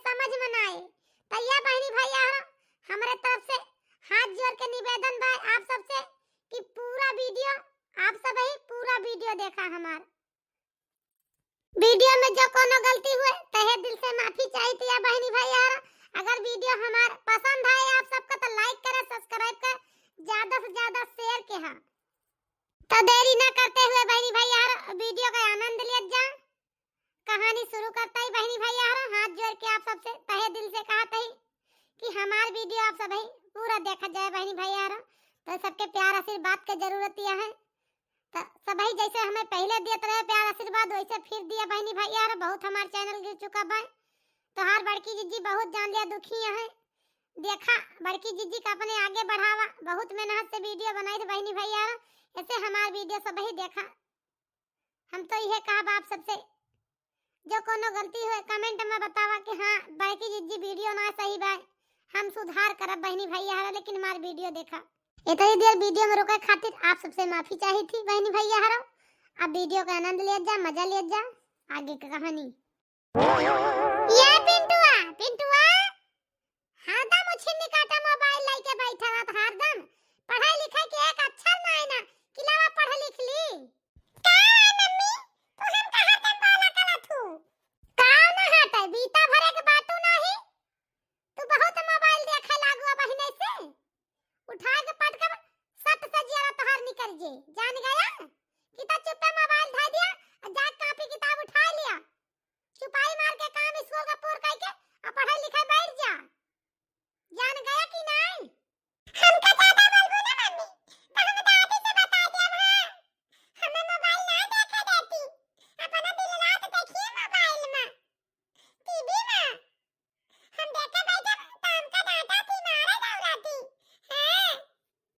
समझ में ना आए तो ये बहनी भैया हमारे तरफ से हाथ जोड़ के निवेदन बा आप सबसे कि पूरा वीडियो आप सब ही पूरा वीडियो देखा। हमार वीडियो में जो कोनो गलती हुए तहे दिल से माफी चाहिए या बहनी भैया। अगर वीडियो हमार पसंद आए आप सबको तो लाइक करे, सब्सक्राइब कर, ज्यादा से ज्यादा शेयर के हा। तो देरी न करते हुए बहनी भैया वीडियो का आनंद लिया जा। कहानी शुरू करता ही बहनी भैया हाथ जोड़ के आप सबसे तहे दिल से कहते ही कि हमार वीडियो आप सब ही पूरा देखा जाए बहनी भैया। तो सबके प्यार आशीर्वाद की जरूरत यह है। तो सब ही जैसे हमें पहले दिए रहे प्यार आशीर्वाद वैसे फिर दिया बहनी भैया। बहुत हमार चैनल गिर चुका बा। तो हार बड़की जीजी बहुत जान लिया दुखी है। देखा बड़की जीजी का अपने आगे बढ़ावा, बहुत मेहनत से वीडियो बनाई थी बहनी भैया। ऐसे हमार वीडियो सब ही देखा। हम तो यह कहा आप सबसे जो कोनो गलती हुए कमेंट में बतावा कि हाँ बड़की जीजी वीडियो ना सही बा, हम सुधार करब बहनी भैया। लेकिन हमार वीडियो देखा इतनी देर वीडियो में रुके खातिर आप सबसे माफी चाहिए थी बहनी भैया। अब वीडियो का आनंद लिया जा, मजा लिया जा। आगे की कहानी ये पिंटुआ पिंटुआ हरदम उछिन्नी काटा मोबाइल लेके बैठा रहा। हरदम पढ़ाई लिखाई के एक अक्षर ना आना किलावा पढ़ लिख ली। का मम्मी तू हम का हरदम बोला करत हूं का ना हटे बीता भरे के बातू नाही। तू बहुत मोबाइल देखे लागू बहिने से उठा के पट के सट से जिया तोहर निकल जे जान गया कि तो चुप मोबाइल धा दिया और जा कॉपी किताब उठा लिया। छुपाई मार के काम स्कूल का पूर करके और पढ़ाई लिखाई बैठ जा। जान गया कि नहीं? हमका ज्यादा बोलबो ना मम्मी तो हम दादी से बता दिया हां हमें मोबाइल ना देखे देती। अपना दिन रात देखिए मोबाइल में टीवी में हम देखे बैठे तो हमका डांटा थी मारे दौड़ाती है।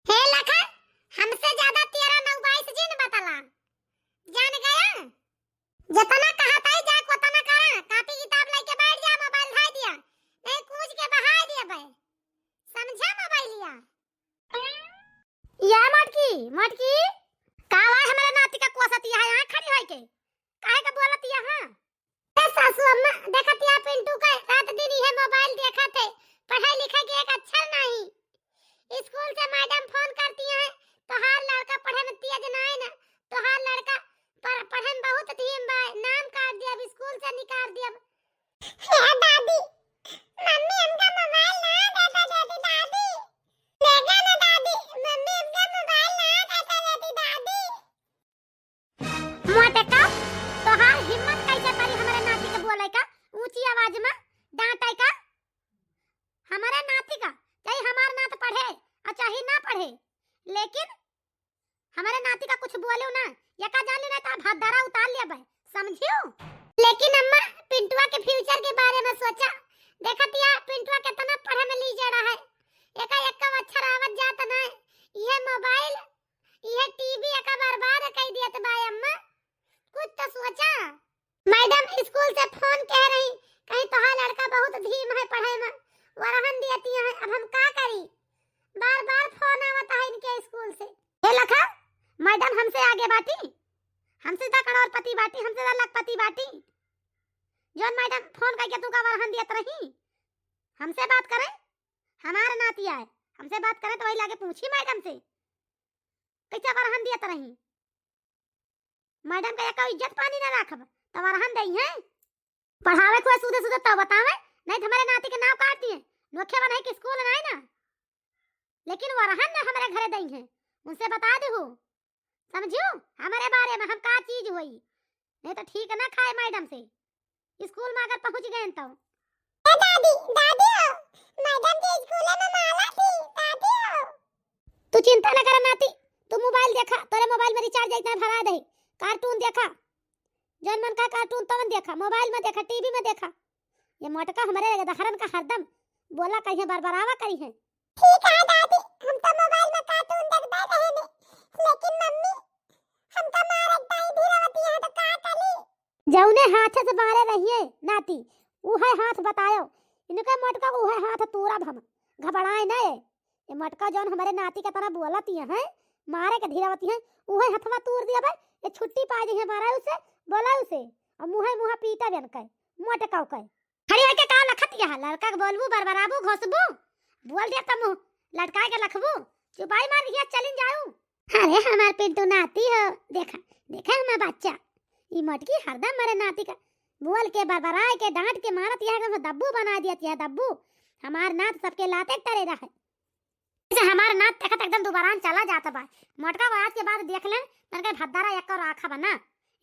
हे लखा हमसे ज्यादा 13 9 22 जिन बतला। जान गया जितना कहा था जा उतना करा। कॉपी किताब लेके बैठ जा, मोबाइल धा दिया नहीं कूद के बहा दिया भाई। समझा मोबाइलिया या मटकी मटकी कावा हमारे नाती का कोसती है यहां खड़ी होई के काहे का बोलती है। हां ए सासू अम्मा देखती है पिंटू का रात दिन ये मोबाइल देखा थे, पढ़ाई लिखाई के एक अक्षर नहीं। स्कूल से मैडम फोन करती है तो हार लड़का पढ़े में तेज ना है ना तो हार लड़का पर पढ़न बहुत धीम बा, नाम काट दिया, अब स्कूल से निकाल दिया। हे दादी मम्मी हमका मोबाइल ना देता देती दादी। लेगा ना दादी मम्मी हमका मोबाइल ना देता देती दादी। मोटे का तो हां हिम्मत कैसे पड़ी हमारे नाती के बोले का ऊंची आवाज में डांटे का। हमारे नाती का चाहे हमार नात पढ़े और चाहे ना पढ़े लेकिन हमारे नाती का कुछ बोलो ना या का जान लेना तो हाथ धरा उतार लिया भाई समझियो। लेकिन अम्मा पिंटुआ के फ्यूचर के बारे में सोचा देखती है पिंटुआ कितना पढ़े में ली जा रहा है। एक का अक्षर आवत जात ना ये मोबाइल ये टीवी का बर्बाद कर दिया तो भाई अम्मा कुछ तो सोचा। मैडम स्कूल से फोन कह रही कहीं तो लड़का बहुत धीम है पढ़ाई में वरहन देती है। अब हम का करी बार बार फोन आवता है इनके स्कूल से। ये लखा मैडम हमसे आगे बाटी, हमसे ज्यादा करोड़पति बाटी, हमसे ज्यादा लखपति बाटी। जोन मैडम फोन करके तू का वरहन दियत रही हमसे बात करे हमारा नाती आए हमसे बात करे तो वही लागे पूछी मैडम से कैसे वरहन दियत रही। मैडम का कोई इज्जत पानी ना रखब तो वरहन दई है पढ़ावे को सुधे सुधे तो बतावे नहीं हमारे नाती के नाम काटती है नोखे बनाई के स्कूल ना है ना। लेकिन वरहन ना हमारे घरे दई है उनसे बता दे हो समझियो हमारे बारे में हम का चीज हुई नहीं तो ठीक ना खाए मैडम से स्कूल में अगर पहुंच गए तो। दादी दादी मैडम के स्कूल में माला थी दादी। तू चिंता न कर नाती तू मोबाइल देखा तेरे मोबाइल में रिचार्ज इतना भरा दे कार्टून देखा जन मन का कार्टून तवन देखा मोबाइल में देखा टीवी में देखा। ये मोटका हमारे दहरन का हरदम बोला कहीं बरबरावा करी है। ठीक है दादी हम तो मोबाइल में कार्टून देखते रहे ने लेकिन मम्मी हम तो मारे दाई धीरावती है तो का करी। जौने हाथ से मारे रहिए नाती उहे हाथ बतायो इनका मटका उहे हाथ तूरा हम घबराए न ये मटका जौन हमारे नाती का तरह बोलती है मारे के धीरावती है उहे हथवा तूर दिया भाई ये छुट्टी पा दी है मारा उसे बोला उसे और मुहे मुहा पीटा बन के मटका के खड़ी होके का लखती दिया लड़का के बोलबू बरबराबू घोसबू बोल दिया तमु लटका के रखबू चुपाई मार दिया चलिन जाऊ। अरे हमार पिंटू नाती हो देखा देखा हमार बच्चा ई मटकी हरदम मारे नाती का बोल के बरबराए के डांट के मारत यह के दब्बू बना दिया यह दब्बू हमार नात सबके लाते टरे रहे जैसे हमार नात देखत एकदम दोबारा चला जाता बा मोटका आज के बाद देख ले तनका भद्दारा एक और आखा बना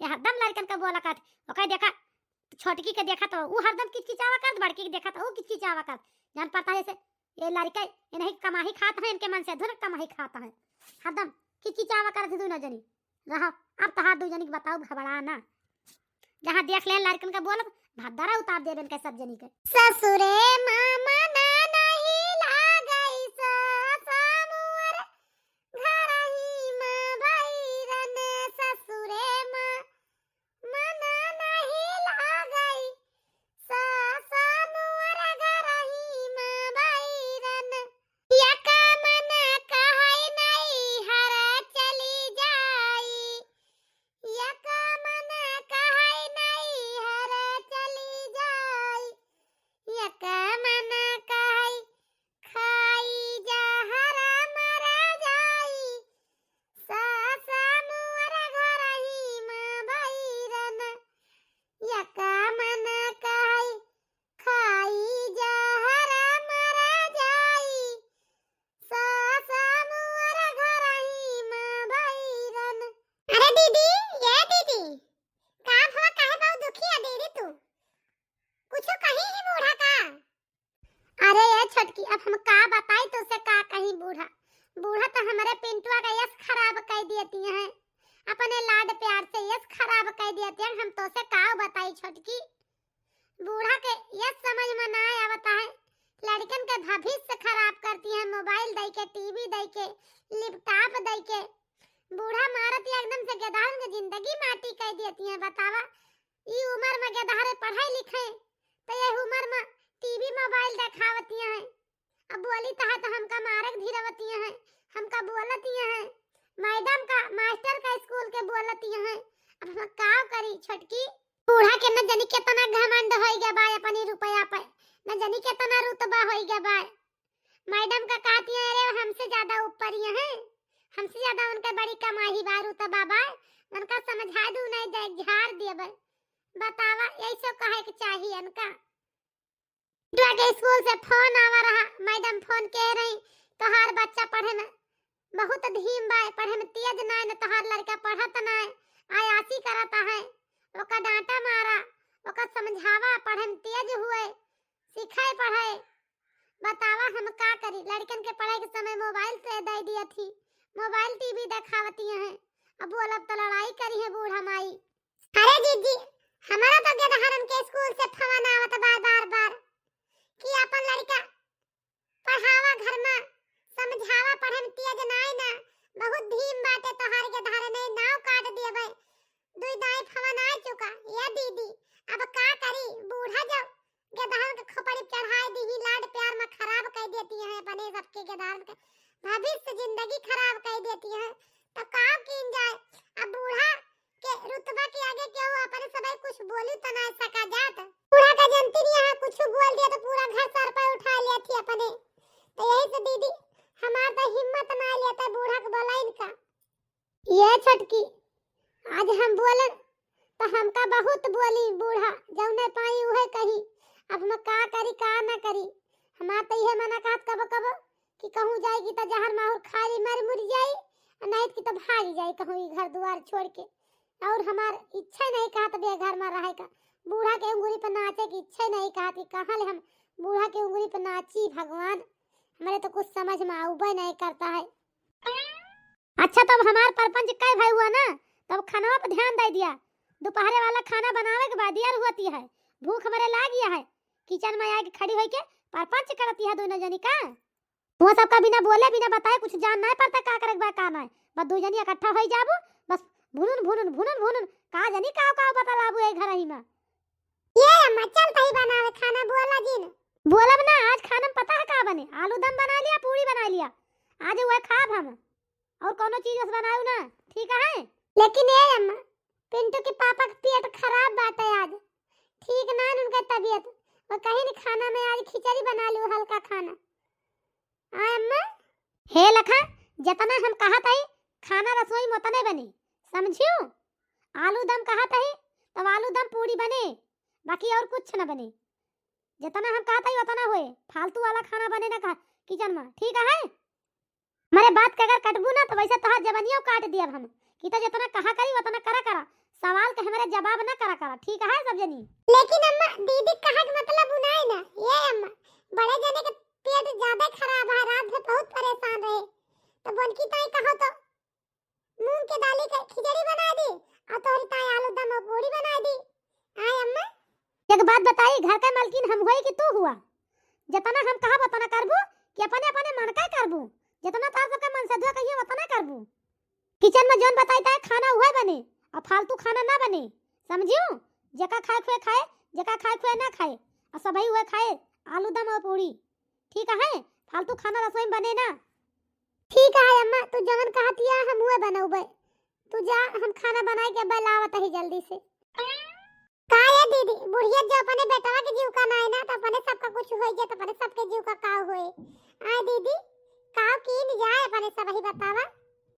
ये हरदम लड़कन का बोला काट ओके देखा छोटकी के देखा तो वो हरदम किचकिचावा कर बड़की के देखा तो वो किचकिचावा कर जान पड़ता है से ये लड़का ये नहीं कमाई खाता है इनके मन से धुन कमाई खाता है हरदम किचकिचावा कर दे दोनों जनी रहा अब तो हाथ दो जनी के बताओ घबराना जहां देख ले लड़कन का बोल भद्दारा उतार दे इनके सब जनी के ससुरे मामा ना नहीं लागई ससुर घर ही मां भैरन ससुरे मां मना नहीं लागई ससुर घर ही मां भैरन यका मन कहै नहीं हर चली जाई यका मन कहै नहीं हर चली जाई यका मन कहै खाई जहर मर जाई ससुर घर ही मां भैरन यका मन कहै खाई जहर मर जाई ससुर घर ही मां भैरन। अरे दीदी ये दीदी का हुआ काहे बहुत दुखी है दीदी तू कुछ कहीं ही बूढ़ा का। अरे ये छोटकी अब हम का बताई तो से का कहीं बूढ़ा बूढ़ा तो हमारे पिंटुआ का यस खराब कर देती हैं अपने लाड प्यार से यस खराब कर देती हैं हम तो से का बताई छोटकी बूढ़ा के यस समझ में ना आवता है लड़कन के भविष्य खराब करती है मोबाइल दई के टीवी दई के लैपटॉप दई के बूढ़ा मारत एकदम से गधान की जिंदगी माटी कर देती है बतावा ई उम्र में गधारे पढ़ाई लिखे तो ये उम्र में टीवी मोबाइल दिखावती हैं अब बोली तो हमका मारक धीरवती हैं हमका बोलती हैं मैडम का मास्टर का स्कूल के बोलती हैं अब हम का करी छोटकी बूढ़ा के न जनी कितना घमंड होई गया बा अपनी रुपया पे न जनी कितना रुतबा होई गया बा मैडम का कहती है अरे हमसे ज्यादा ऊपर ही हैं हमसे ज्यादा उनका बड़ी कमाई बा रुतबा बा उनका समझा दू नहीं दे झाड़ देबे बतावा यही सब कहे के चाहिए उनका के स्कूल से फोन आवा रहा मैडम फोन कह रही तोहार बच्चा पढ़े में बहुत धीम बा पढ़े में तेज ना है तोहार लड़का पढ़त ना है आयासी करता है ओका डांटा मारा ओका समझावा पढ़े में तेज हुए सिखाए पढ़े बतावा हम का करी लड़कन के पढ़ाई के समय मोबाइल से दे दिया थी मोबाइल टीवी दिखावती हैं अब वो अब तो लड़ाई करी है बूढ़ा माई। अरे दीदी हमारा तो गदहरन के स्कूल से फोन आवत बार बार कि अपन लड़का पढ़ावा घर में समझावा पढ़े में तेज नाय ना बहुत धीम बाटे तोहार के धारे नहीं नाव काट देबे दुई दाई फोन आ चुका ये दीदी अब का करी बूढ़ा जब गदहरन के खोपड़ी चढ़ाई दी लाड प्यार में खराब कर देती है अपने सबके गदहरन के भविष्य जिंदगी खराब कर देती है तो का किन जाए अब बूढ़ा के रुतबा के आगे क्यों अपने सबे कुछ बोली तो ना सका जात बूढ़ा का जनती नहीं है कुछ बोल दिया तो पूरा घर सर पे उठा लिया थी अपने तो यही से दीदी हमार तो हिम्मत ना लेता बूढ़ा के बोला इनका ये छटकी आज हम बोले तो हमका बहुत बोली बूढ़ा जब नहीं पाई उहे कही अब हम का करी का ना करी हमार तो ये मना कहत कब कब कि कहूं जाएगी तो जहर माहौर खाली मर मुर जाई नहीं कि तो भाग जाई कहूं घर द्वार छोड़ के और हमार इच्छा नहीं कहत बे घर में रहे का बूढ़ा के उंगली पर नाचे की इच्छा नहीं कहत कि कहां ले हम बूढ़ा के उंगली पर नाची भगवान हमारे तो कुछ समझ में आउबे नहीं करता है। अच्छा तब हमार परपंच काय भाई हुआ ना तब खाना पर ध्यान दे दिया दोपहर वाला खाना बनावे के बाद यार होती है भूख हमारे लाग गया है किचन में आके खड़ी होके परपंच करती है दोनों जनी का वो सब का बिना बोले बिना बताए कुछ जान नहीं पड़ता का करे बा काम है बस दो जनी इकट्ठा हो जाबो बस भुनुन का जनी का बता लाबू ए घर ही में ये मचल तही बनावे खाना बोला जी ने बोलब ना आज खाना में पता है का बने आलू दम बना लिया पूरी बना लिया आज वो खाब हम और कोनो चीज बस बनाऊ ना ठीक है लेकिन ये अम्मा पिंटू के पापा का पेट खराब बात है आज ठीक ना उनका तबीयत और कहीं नहीं खाना में आज खिचड़ी बना लूं हल्का खाना। हाँ अम्मा। हे लखा जितना हम कहा था खाना रसोई में उतना बने, समझियो। आलू दम कहा था तब आलू दम पूरी बने, बाकी और कुछ न बने। जितना हम कहा था उतना होए, फालतू वाला खाना बने ना किचन में, ठीक है। हमारे बात के अगर कटबू ना तो वैसे तोहार जवानियों काट दिया हम कि तो जितना कहा करी उतना करा सवाल के हमारे जवाब ना करा, ठीक है सब जनी। लेकिन अम्मा दीदी कहा के मतलब बुनाए ना, ये अम्मा बड़े जने के पेट ज्यादा खराब है, रात में बहुत परेशान रहे तो बनकी ताई कहो तो मूंग के दाली का खिचड़ी बना दी और तोहरी ताई आलू दम और पूरी बना दी। आय अम्मा एक बात बताई, घर का मालकिन हम होई कि तू हुआ? जितना हम कहा उतना करबू कि अपने अपने मन का करबू? जितना तार सबका मन से दुआ कहिए उतना करबू। किचन में जोन बताई ताई खाना हुआ बने और फालतू खाना ना बने, समझियो। जका खाए खुए खाए, जका खाए खुए ना खाए, और सभी हुए खाए आलू दम और पूरी, ठीक है। फालतू खाना रसोई में बने ना। ठीक है अम्मा, तू जवन कहतिया हम हुए बनाऊबे। तू जा, हम खाना बनाए के बलावत ही जल्दी से। का है दीदी, बुढ़िया जो अपने बेटवा के जीव का ना है ना तो अपने सबका कुछ होई जे तो अपने सबके जीव का का होए। आय दीदी काव की न जाए अपने सब ही बतावा।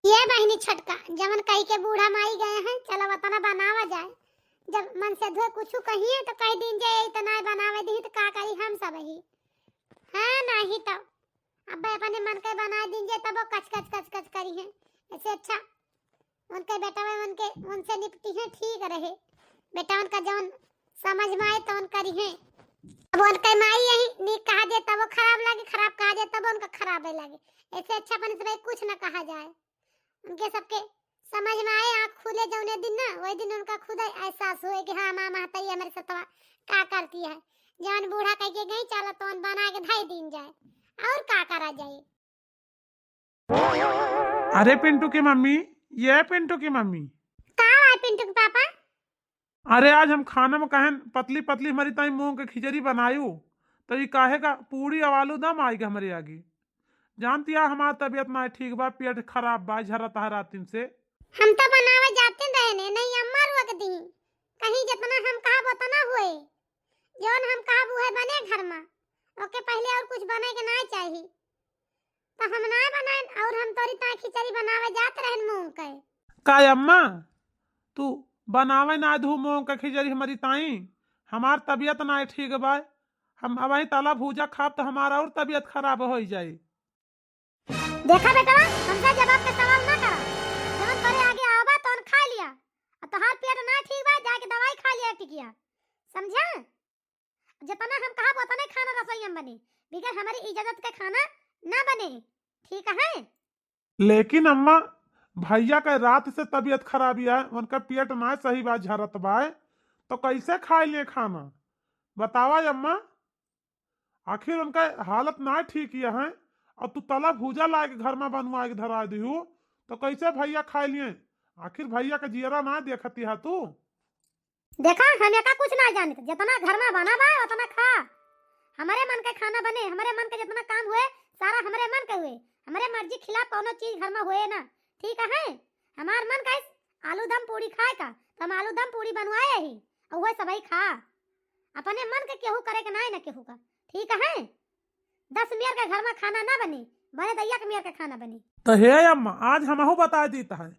ये बहनी छटका जवन कही के बूढ़ा माई गए हैं, चलो वतना बनावा जाए। जब मन से धोए कुछ कहिए तो कह दिन जे इतना बनावे दी तो का करी हम सब ही। हां नहीं तो अब अपने मन के बना दीजिए तब वो कच करी है। ऐसे अच्छा उनके बेटा में उनके उनसे निपटी है, ठीक रहे। बेटा उनका जवन समझ में आए तो उन करी है। अब उनके माई यही नी कहा जे तब वो खराब लगे, खराब कहा जे तब उनका खराब लगे। ऐसे अच्छा अपन से कुछ न कहा जाए। उनके सबके समझ में आए, आँख खुले जौने दिन ना वही दिन उनका खुद एहसास हुए कि हाँ माँ महतारी हमारे सतवा का करती है। जवन बूढ़ा कह के गई चलो तो बना के धाई दिन जाए और का करा जाए। अरे पिंटू की मम्मी, ये पिंटू की मम्मी। का है पिंटू के पापा? अरे आज हम खाना में कहें पतली पतली हमारी ताई मूंग की खिचड़ी बनायू तो ये काहे का पूरी और आलू दम आएगी हमारे आगे। जानती है हमारा तबीयत ना ठीक बा, पेट खराब बा, झरता है रात दिन से। हम तो बनावे जाते रहने नहीं अम्मा रुक दी, कहीं जितना हम कहा उतना हुए। जौन हम कहा वो है बने घर में, ओके पहले और कुछ बने के ना चाहिए तो हम ना बनाए। और हम तोरी ता खिचड़ी बनावे जात रहन मूंग के। का अम्मा तू बनावे ना धू मूंग का खिचड़ी हमारी ताई? हमार तबीयत ना ठीक बा, हम अब तला भूजा खाब तो हमारा और तबीयत खराब हो जाए। देखा बेटा हमसे जवाब के सवाल ना करा। जवन तोरे आगे आवा तो खा लिया और तोहार पेट ना ठीक बा जाके दवाई खा लिया टिकिया, समझा। जितना हम कहा उतना खाना रसोई में बने, बिगर हमारी इजाजत के खाना ना बने, ठीक है। लेकिन अम्मा भैया का रात से तबीयत खराब है, उनका पेट ना सही बा, झरत बा, तो कैसे खा लिए खाना बतावा अम्मा। आखिर उनका हालत ना ठीक है और तू तला भूजा लाए के घर में बनवा के धरा दिहू तो कैसे भैया खा लिए? आखिर भैया का जियरा ना देखती है तू? देखा हमें का कुछ ना जाने, जितना घर में बना बा उतना खा। हमारे मन के खाना बने, हमारे मन के जितना काम हुए सारा हमारे मन के हुए। हमारे मर्जी खिलाफ कोनो चीज घर में हुए ना, ठीक है। हमार मन का आलू दम पूरी खाए का तो हम आलू दम पूरी बनवाए ही और वह सबई खा। अपने मन के केहू करे के ना ना केहू का, ठीक है। 10 मियर के घर में खाना ना बने, बने दैया के मियर के खाना बने। तो हे अम्मा आज हमहू बता देता है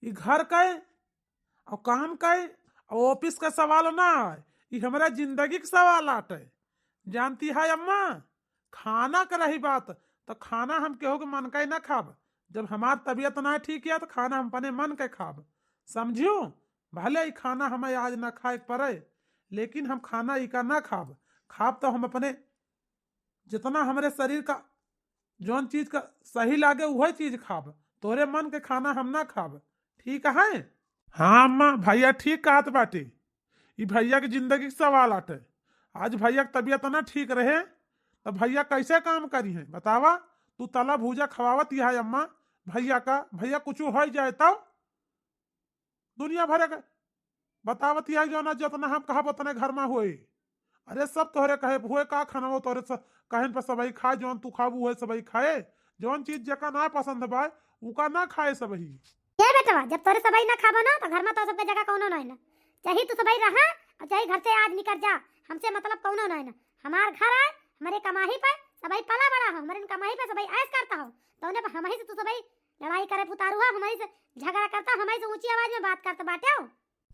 ये घर का और काम का और ऑफिस का सवाल ना है, ये हमारा जिंदगी का सवाल आटे। जानती है अम्मा खाना का रही बात तो खाना हम केहू के मन का ही ना खाब। जब हमार तबीयत ना ठीक है तो खाना हम अपने मन के खाब, समझियो। भले ही खाना हमें आज ना खाए पड़े लेकिन हम खाना ही का ना खाब। खाब तो हम अपने जितना हमारे शरीर का जौन चीज का सही लागे वही चीज खाब, तोरे मन के खाना हम ना खाब, ठीक है। हाँ अम्मा भैया ठीक कहत बाटे, ये भैया की जिंदगी के सवाल आटे। आज भैया की तबीयत ना ठीक रहे तो भैया कैसे काम करी है बतावा। तू तला भूजा खवावत है अम्मा भैया का, भैया कुछ हो जाए तब दुनिया भर का बतावत है जो ना जितना हम कहा उतने घर में हुए। अरे सब तोहरे कहे हुए का खाना वो तोहरे कहन पर सबही खाए, जौन तू खाबू वही सबही खाए, जौन चीज जका ना पसंद बा उका ना खाए सबही। ये बेटा जब तोरे सबही ना खाबो ना तो घर में तो सबके जगह कोनो ना है ना, चाहे तू सबही रहा और चाहे घर से आज निकल जा, हमसे मतलब कोनो ना है ना। हमार घर है, हमारे कमाही पे सबई पला बड़ा हो, हमारे कमाही पे सबई ऐश करता हो, तो उन्हें हमारी से तू सबई लड़ाई करे पुतारू हो, हमारी से झगड़ा करता, हमारी से ऊंची आवाज में बात करते बाटे हो।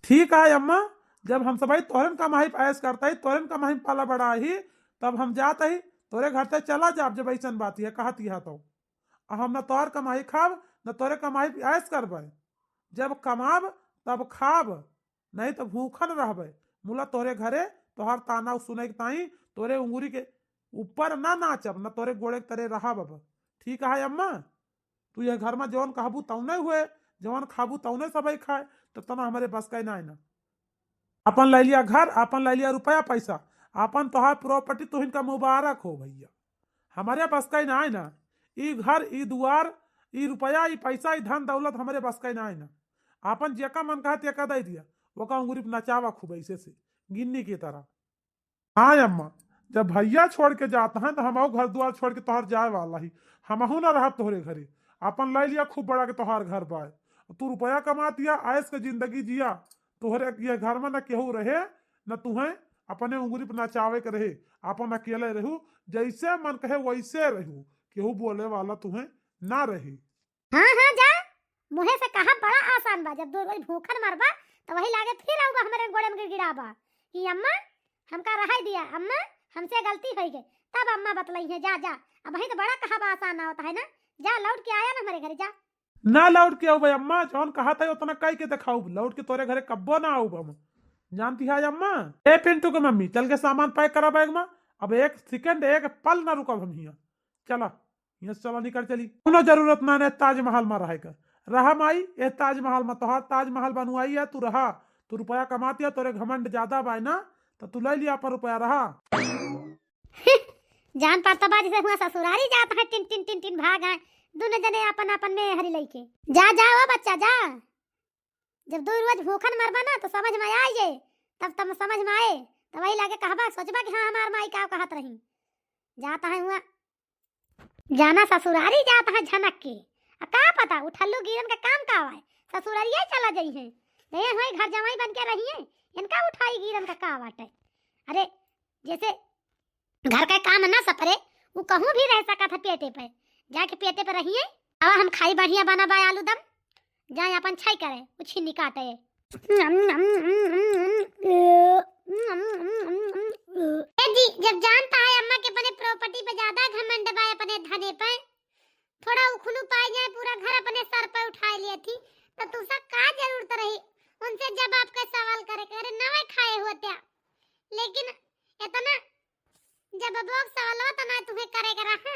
ठीक है अम्मा, जब हम सबई तोरन कमाई ऐस करता ही, तोरन कमाई पाला बड़ा ही, तब हम जात ही तोरे घर से चला जाब जब ऐसन बात है कहती है तो हम न तोहर कमाई खाब न तोरे कमाई ऐस करबे। जब कमाब तब खाब, नहीं तो भूखन रहबे। मुला तोरे घरे तोहर ताना सुने के ताई तोरे उंगली के ऊपर ना नाचब, न तोरे गोड़े के तरे रहब अब। ठीक है अम्मा, तू ये घर में जौन कहबू तौने हुए, जौन खाबू तौने सबई खाए, तो तना हमारे बस का ना ना। अपन ले लिया घर, अपन ले लिया रुपया पैसा, अपन तोहार प्रॉपर्टी तुहिन का मुबारक हो भैया। हमारे बस का ना है ना, ई घर ई दुआर ई रुपया ई पैसा ई धन दौलत हमारे बस का ना है ना। अपन जेका मन कहा तेका दे दिया, वो का उंगली पे नचावा खूब ऐसे से गिन्नी की तरह। हाँ अम्मा, जब भैया छोड़ के जाता है तो हम घर द्वार छोड़ के तोहर जाए वाला ही, हमहू ना रह तोहरे घरे। अपन ले लिया खूब बड़ा के तोहार घर बाय, तू रुपया कमा दिया, ऐस के जिंदगी जिया। तोहरे ये घर में न केहू रहे न तुम्हें अपने उंगली पर नचावे के रहे, अपन अकेले रहू, जैसे मन कहे वैसे रहू, केहू बोले वाला तुम्हें ना रही। हाँ हाँ जा, मुहे से कहा बड़ा आसान बा, जब दो रोज भूखन मरबा तो वही लागे फिर आऊगा हमारे गोड़े में गिड़गिड़ाबा कि अम्मा हमका रहाई दिया, अम्मा हमसे गलती हो गई, तब अम्मा बतलाई है। जा जा, अब वही तो बड़ा कहा बा आसान होता है ना। जा लौट के आया ना हमारे घरे, जा ना लौट के आओ भाई अम्मा, जौन कहा था उतना कह के दिखाऊ, लौट के तोरे घरे कब्बो ना आऊ हम। जानती है अम्मा, ए पिंटू के मम्मी चल के सामान पैक करा बैग में, अब एक सेकंड एक पल ना रुकब हम हिया। चला यहाँ से चला निकल चली, कोनो जरूरत ना ने ताजमहल में रहे का। रहा माई ए ताजमहल में, तोहार ताजमहल बनवाई है, तू रहा, तू रुपया कमाती है, तोरे घमंड ज्यादा बाय ना, तो तू ले लिया पर रुपया रहा। जान पाता बाजी से हुआ ससुरारी जाता है, टिन टिन टिन टिन भाग आए दोनों जने अपन अपन में हरी लईके। जा जा ओ बच्चा जा, जब दो रोज भूखन मरबा ना तो समझ में आई जे, तब समझ में आए तो वही लागे कहबा सोचबा कि हाँ हमार माई का कहत रही। जाता है हुआ जाना ससुरारी जाता है झनक के, का पता उठल्लू गिरन का काम का है, ससुरारी चला जाई है, ये हुई घर जमाई बन के रही है, इनका उठाई गिरन का बाटे। अरे जैसे घर का काम ना सपरे, वो कहूँ भी रह सका था पेटे पे, जाके पेटे पे रहिए। अब हम खाई बढ़िया बना बा आलू दम, जाए अपन छाई करे उछिन्नी काटे। जी जब जानता है अम्मा के अपने प्रॉपर्टी पे ज्यादा घमंड बा, अपने धने पे थोड़ा उखलू पाई जाए, पूरा घर अपने सर पे उठा लिया थी, तो तू सब का जरूरत रही उनसे जब आपका सवाल करे करे नवे खाए होते, लेकिन इतना जब लोग सवाल हो तो ना तुम्हें करेगा रहा।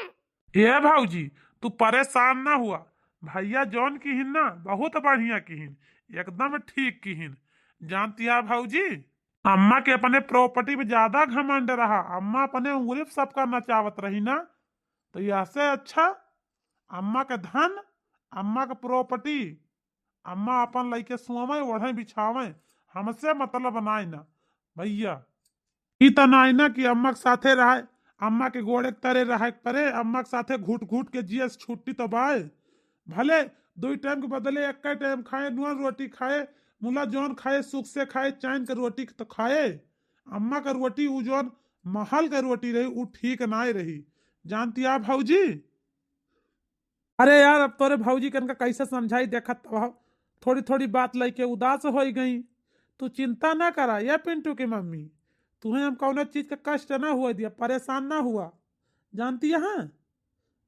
ये भाऊजी तू परेशान ना हुआ, भैया जौन की हिन ना बहुत बढ़िया की हिन, एकदम ठीक की हिन। जानती है भाऊजी, अम्मा के अपने प्रॉपर्टी में ज्यादा घमंड रहा, अम्मा अपने उंगली पे सबका नचावत रही ना, तो यह से अच्छा अम्मा के धन, अम्मा के प्रॉपर्टी, अम्मा अपन लइके सोवे ओढ़े बिछावे, हमसे मतलब बनाए ना भैया। ई त नाई ना कि अम्मा के साथे रहे, अम्मा के गोड़े के तरे रहे परे, अम्मा के साथे घूट घूट के जिए छुट्टी तो बाय, भले दो टाइम के बदले एक टाइम खाए, नुआ रोटी खाए, मुला जौन खाए सुख से खाए, चैन के रोटी तो खाए। अम्मा का रोटी उ जौन महल के रोटी रही उ ठीक ना रही। जानती आप भाऊजी? अरे यार अब तोरे भाऊजी कन का कैसे समझाई, देखत थोड़ी थोड़ी बात लेके उदास हो गई। तू चिंता ना करा ये पिंटू की मम्मी, तुम्हें हम कौन चीज का कष्ट ना हुआ दिया, परेशान ना हुआ। जानती है हाँ?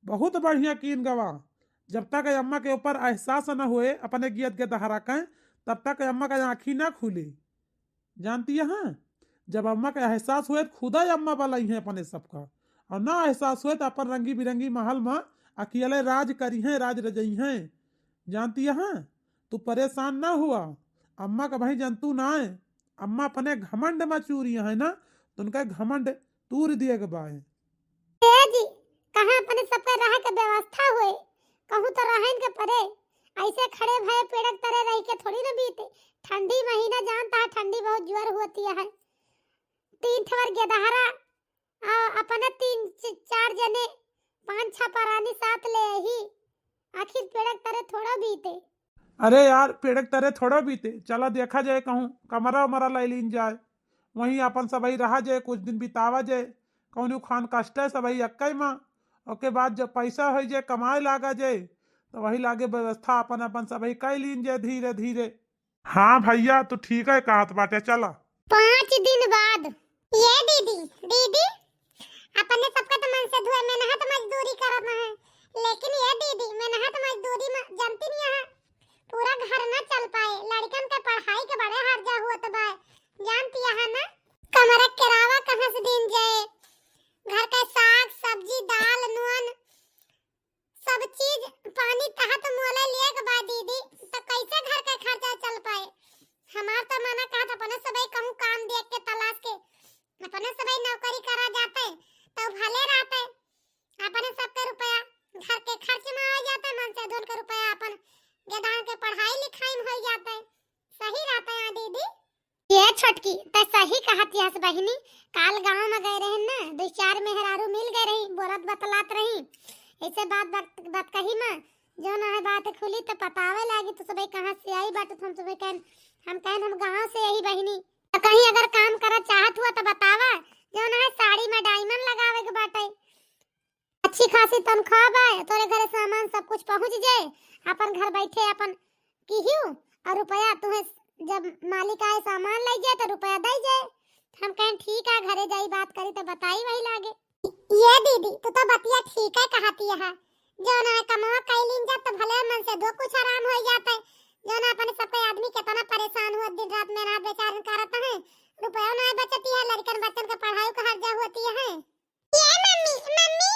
बहुत बढ़िया कीन गवा, जब तक अम्मा के ऊपर एहसास न हुए अपने गियत के दहरा के, तब तक अम्मा का आँखी ना खुली। जानती है हाँ? जब अम्मा का एहसास हुए खुदा अम्मा वालाई है अपने सबका, और ना एहसास हुए तो अपन रंगी बिरंगी महल में अकेले राज करी हैं, राज रजई हैं। जानती है हाँ? तू परेशान ना हुआ, अम्मा का भाई जंतु ना है, अम्मा अपने घमंड में चूरी है ना, तो उनका घमंड तूर दिए के बाए। जी कहाँ अपने सब पे रह के व्यवस्था हुए, कहूँ तो रहन के परे, ऐसे खड़े भय पेड़क तरह रह के थोड़ी ना बीते। ठंडी महीना जानता है, ठंडी बहुत जोर होती है, 3 ठवर गेदहरा अपने 3-4 जने 5-6 परानी साथ ले ही, आखिर पेड़क तरह थोड़ा बीते। अरे यार पेड़क तरह थोड़ा बीते, चला देखा जाए कहूँ कमरा उमरा ले लीन जाए, वहीं अपन सब रहा जाए, कुछ दिन बितावा जाए, कौन खान कष्ट है सब अक्कई माँ। ओके बाद जब पैसा हो जाए कमाए लागा जाए तो वही लागे व्यवस्था अपन अपन सब कई लीन जाए धीरे धीरे। हाँ भैया तू ठीक है कहत बाटे चला। 5 दिन बाद ये दीदी दीदी अपने सबका तो मन से धुए मेहनत मजदूरी करत है, लेकिन ये दीदी मेहनत मजदूरी में जानती नहीं है पूरा घर ना चल पाए। लड़कन के पढ़ाई के बड़े हर्जा हुआ तो भाई जानती है ना, कमरा किरावा कहाँ से दिन जाए, घर का साग सब्जी दाल नून सब चीज पानी तहा तो मोला लिए के बाद दीदी तो कैसे घर का खर्चा चल पाए। हमार तो मना कहा था अपने सबई कहूँ काम देख के तलाश के अपने सबई नौकरी करा जाते तो भले रहते, अपने सबके रुपया घर के खर्च में आ जाता, मन से धन के रुपया अपन गदान के पढ़ाई लिखाई में हो जाता है, सही रहता है दीदी। ये छोटकी तो सही कहती है बहिनी, काल गांव में गए रहे ना 2-4 मेहरारू मिल गए रही, बोलत बतलात रही ऐसे बात कही ना जो ना है बात खुली तो पतावे लागी तो सबई कहां से आई बात तो हम सबई कहन हम गांव से यही बहिनी, तो कहीं अगर काम करा चाहत हुआ तो बतावा, जो ना है साड़ी में डायमंड लगावे के बाटे, अच्छी खासी तनख्वाह बा, तोरे घर सामान सब कुछ पहुंच जाए, अपन घर बैठे अपन कीहू और रुपया तुम्हें जब मालिक आए सामान ले जाए तो रुपया दे जाए। हम कहें ठीक है घरे जाई बात करी तो बताई वही लागे। ये दीदी तू तो बतिया ठीक है कहती है, जो ना कमावा कैलिन जा तो भले मन से दो कुछ आराम हो जाता है, जो ना अपने सबके आदमी कितना परेशान हुआ दिन रात मेहनत बेचारे करता है, रुपया ना बचती है, लड़कन बच्चन का पढ़ाई का हर्जा होती है। ये मम्मी मम्मी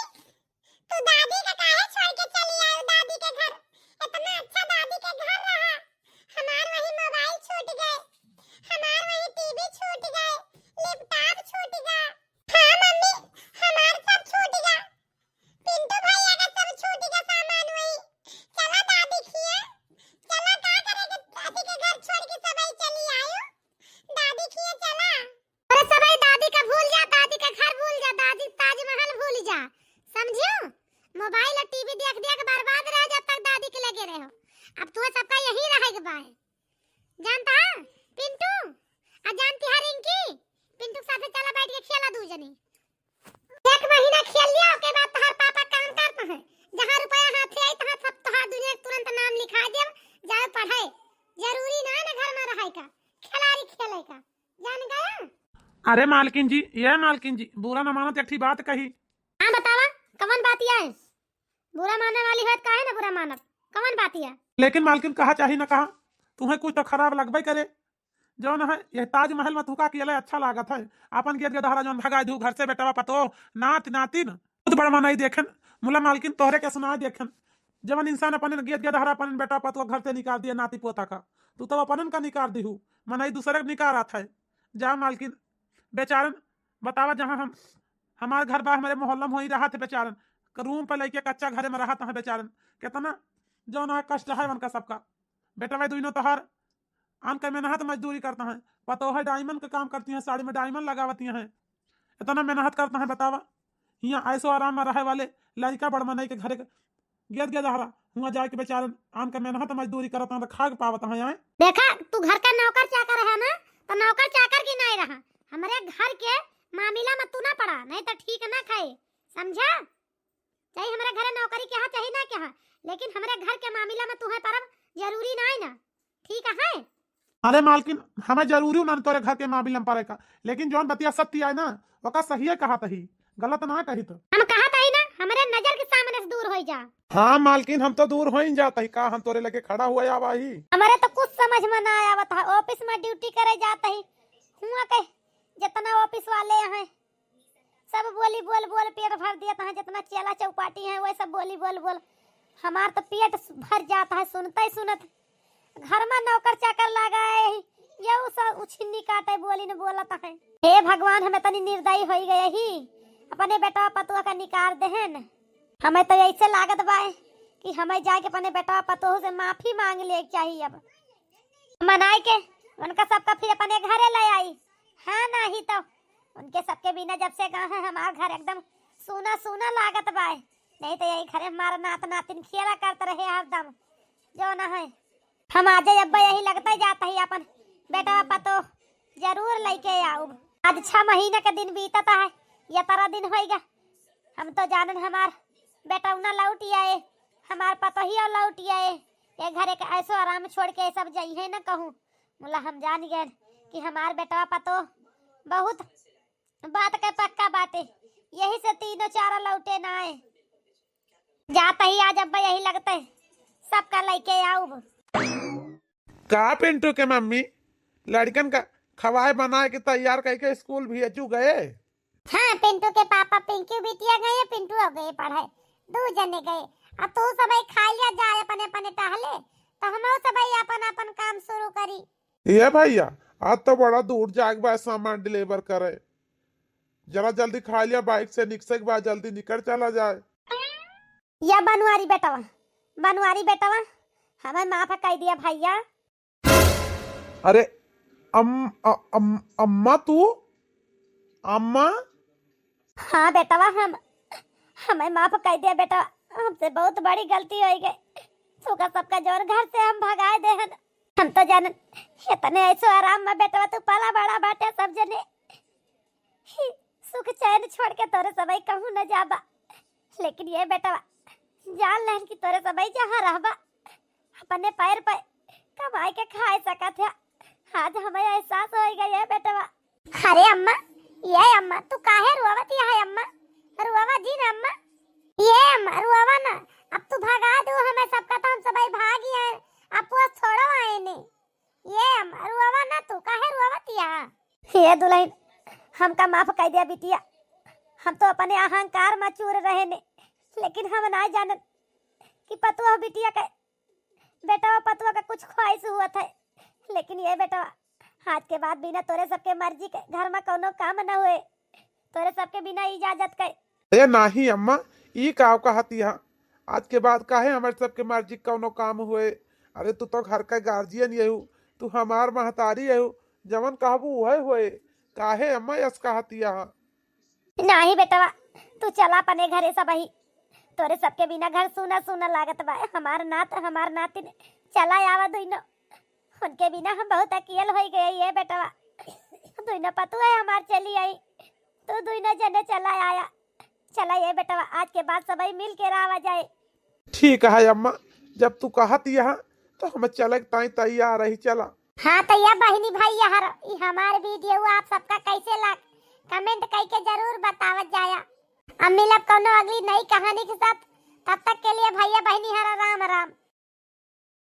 तू दादी का काहे छोड़ के चली आई दादी के घर, इतना अच्छा दादी के घर रहा, हमार वही मोबाइल छूट गए, हमार वही टीवी छूट गए, लैपटॉप छूट गया। हाँ मम्मी हमार सब छूट गया, पिंटू भैया का सब छूट गया सामान वही। चला दादी खिया, चला का करेगे दादी के घर छोड़ के सबई चली आयो, दादी खिया चला। अरे सबई दादी का भूल जा, दादी का घर भूल जा, दादी ताजमहल भूल जा, समझियो। मोबाइल और टीवी देख देख बर्बाद रह जब तक दादी के लगे रहो, अब तुम्हें सबका यही रहेगा बाय। जानता है पिंटू आ जानती है रिंकी, पिंटू के साथ चला बैठ के खेला दू जनी, 1 महीना खेल लिया उसके बाद तोहर पापा काम करता है, जहां रुपया हाथ आई तहां सब तोहर दुनिया तुरंत नाम लिखा देव, जाओ पढ़ाई, जरूरी ना ना घर में रहे का, खिलाड़ी खेले का, जान गया। अरे मालकिन जी ये मालकिन जी बुरा न मानत एक बात कही। हां बतावा कौन बात है, बुरा मानने वाली है काहे ना बुरा मानब, कौन बात है। लेकिन मालकिन कहा चाही ना कहा तुम्हें कुछ तो खराब लगबे करे, जो न है ये ताजमहल में थुका के अच्छा लागत है, अपन गेट गदहरा जौन भगा दू घर से बेटवा पतो नात नातिन खुद बड़ मनाई देखन, मुला मालकिन तोहरे के सुना देखन, जवन इंसान अपन गेट गदहरा अपन बेटा पतो घर से निकाल दिया नाती पोता का, तू तो अपन का निकाल दीहू मनाई दूसरे का निकाल आता है। जा मालकिन बेचारन बतावा जहाँ हम हमारे घर बा हमारे मोहल्ला में हो ही रहा थे बेचारन, रूम पे लेके कच्चा घर में रहा था बेचारन, कितना जो ना कष्ट है उनका सबका, बेटा भाई दोनों तोहर आन का मेहनत मजदूरी करता है, पतो है डायमंड का काम करती हैं, साड़ी में डायमंड लगावती हैं, इतना मेहनत करता है बतावा, यहाँ ऐसो आराम में रहे वाले लड़का बड़ मनाई के घरे गेद गेदहरा हुआ जाके बेचारन आन का मेहनत मजदूरी करता है खा पावत है। यहाँ देखा तू घर का नौकर चाकर है ना, तो नौकर चाकर की नहीं रहा, हमारे घर के मामला में तू ना पड़ा, नहीं तो ठीक ना खाए, समझा। चाहे हमारे घर नौकरी क्या चाहिए ना क्या, लेकिन हमारे घर के मामला में तू है परब जरूरी नहीं ना, ठीक है। अरे मालकिन हमें जरूरी ना तोरे घर के मामले में पड़े का, लेकिन जौन बतिया सत्य है ना ओका सही कहा तही, गलत ना कही तो हम कहा था ही ना हमारे नजर के सामने से दूर हो जा। हाँ मालकिन हम तो दूर हो ही जाता ही, का हम तोरे लगे खड़ा हुआ या भाई, हमारे तो कुछ समझ में ना आया था, ऑफिस में ड्यूटी करे जाता ही हुआ कह जितना ऑफिस वाले हैं सब बोली बोल बोल पेट भर देता है, जितना चेला चौपाटी है वही सब बोली बोल बोल हमार तो पेट भर जाता है सुनते ही सुनत। घर में नौकर चाकर लगाए ये सब उछिन्नी काटे बोली न बोलता है। हे भगवान हमें तनी निर्दयी हो गए ही, अपने बेटा पतुआ का निकाल देहन, हमें तो ऐसे लागत बाए कि हमें जाके अपने बेटा पतोह से माफी मांग ले चाहिए, अब मनाई के उनका सबका फिर अपने घरे ले आई। हाँ नहीं तो उनके सबके बिना जब से गाँव है हमारा घर एकदम सूना सूना लागत बाए, नहीं तो यही घरे हमारा नात नातिन खेला करते रहे हरदम, जो न है हम आज अब्बा यही लगता ही जाता ही अपन बेटा पतो जरूर लेके आओ। आज 6 महीने का दिन बीतता है ये तारा दिन होएगा। हम तो जानन हमार बेटा उना लौट आए, हमार पतोही लौट आए, ये घरे के ऐसो आराम छोड़ के सब जाइए न कहूँ। मुला हम जान गए कि हमार बेटा पतो बहुत बात के पक्का बाटे, यही से तीनों चारों लौटे ना आए। जाता ही आज अब्बा यही लगता है सबका लेके आऊब। का पिंटू के मम्मी लड़कन का खवाए बनाए के तैयार करके स्कूल भेजू गए? हाँ, पिंटू के पापा पिंकी बिटिया गए, पिंटू हो गए पढ़े, 2 जने गए। अब तू सब खा लिया जाए अपने अपने टहले, तो हम सब अपन अपन काम शुरू करी। ये भैया आज तो बड़ा दूर जाग बा सामान डिलीवर करे, जरा जल्दी खा लिया, बाइक से निकसे के बाद जल्दी निकल चला जाए। या बनवारी बेटवा हमें माफ कर दिया भैया। अरे अम्मा तू? अम्मा? हाँ बेटवा, हमें माफ कर दिया बेटा, हमसे बहुत बड़ी गलती हो गई। सुखा सबका जोर घर से हम भगाए दे हन। हम तो जानन इतने ऐसो आराम में बेटवा तू पला बड़ा बाटे, सब जने सुख चैन छोड़ के तोरे सबई कहूँ न जाबा, लेकिन ये बेटवा जान लेन कि तोरे सबई जहाँ रहबा अपने पैर पे कमाई के खाए सकत है। आज हमें एहसास हो गया बेटवा। अरे अम्मा, ये अम्मा तू काहे रुआवत है? अम्मा रुआवा जी ना अम्मा, ये अम्मा रुआवा ना, अब तू भगा दो हमें सबका, तो हम सबई भागी हैं, अब वो छोड़ो आए ने। ये अम्मा रुआवा ना, तू काहे रुआवत है? ये दुल्हन हमका माफ कर दिया बिटिया, हम तो अपने अहंकार में चूर रहे ने, लेकिन हम ना जानन कि पतुआ बिटिया का बेटा पतुआ का कुछ ख्वाहिश हुआ था। लेकिन ये बेटा आज के बाद बिना तोरे सबके मर्जी के घर में कोनो काम न हुए, तोरे सबके बिना इजाजत के। ए नहीं अम्मा, ई काव कहती है, आज के बाद काहे हमारे सबके मर्जी कोनो काम हुए? अरे तू तो घर का गार्जियन यहू, तू हमार महतारी यहू, जवन कहबू वह हुए, काहे अम्मा यस कहती है? नहीं बेटवा, तू चला अपने घरे सब ही, तोरे सबके बिना घर सूना सूना लागत बा। हमार नातिन चला आवा दुइनो, उनके बिना हम बहुत अकेल हो गए। ये बेटवा दुइनो पतु है हमार चली आई, तू दुइनो जने चला आया। चला ये बेटवा, आज के बाद सबई मिल के रहा जाए। ठीक है अम्मा, जब तू कहती है तो हम चले ताई तैयार रही, चला। हाँ तो ये बहनी भाई हमारे वीडियो आप सबका कैसे लग कमेंट करके जरूर बतावत जाया। अब मिलब कोनो अगली नई कहानी के साथ, तब तक के लिए भैया बहनी हरा राम राम।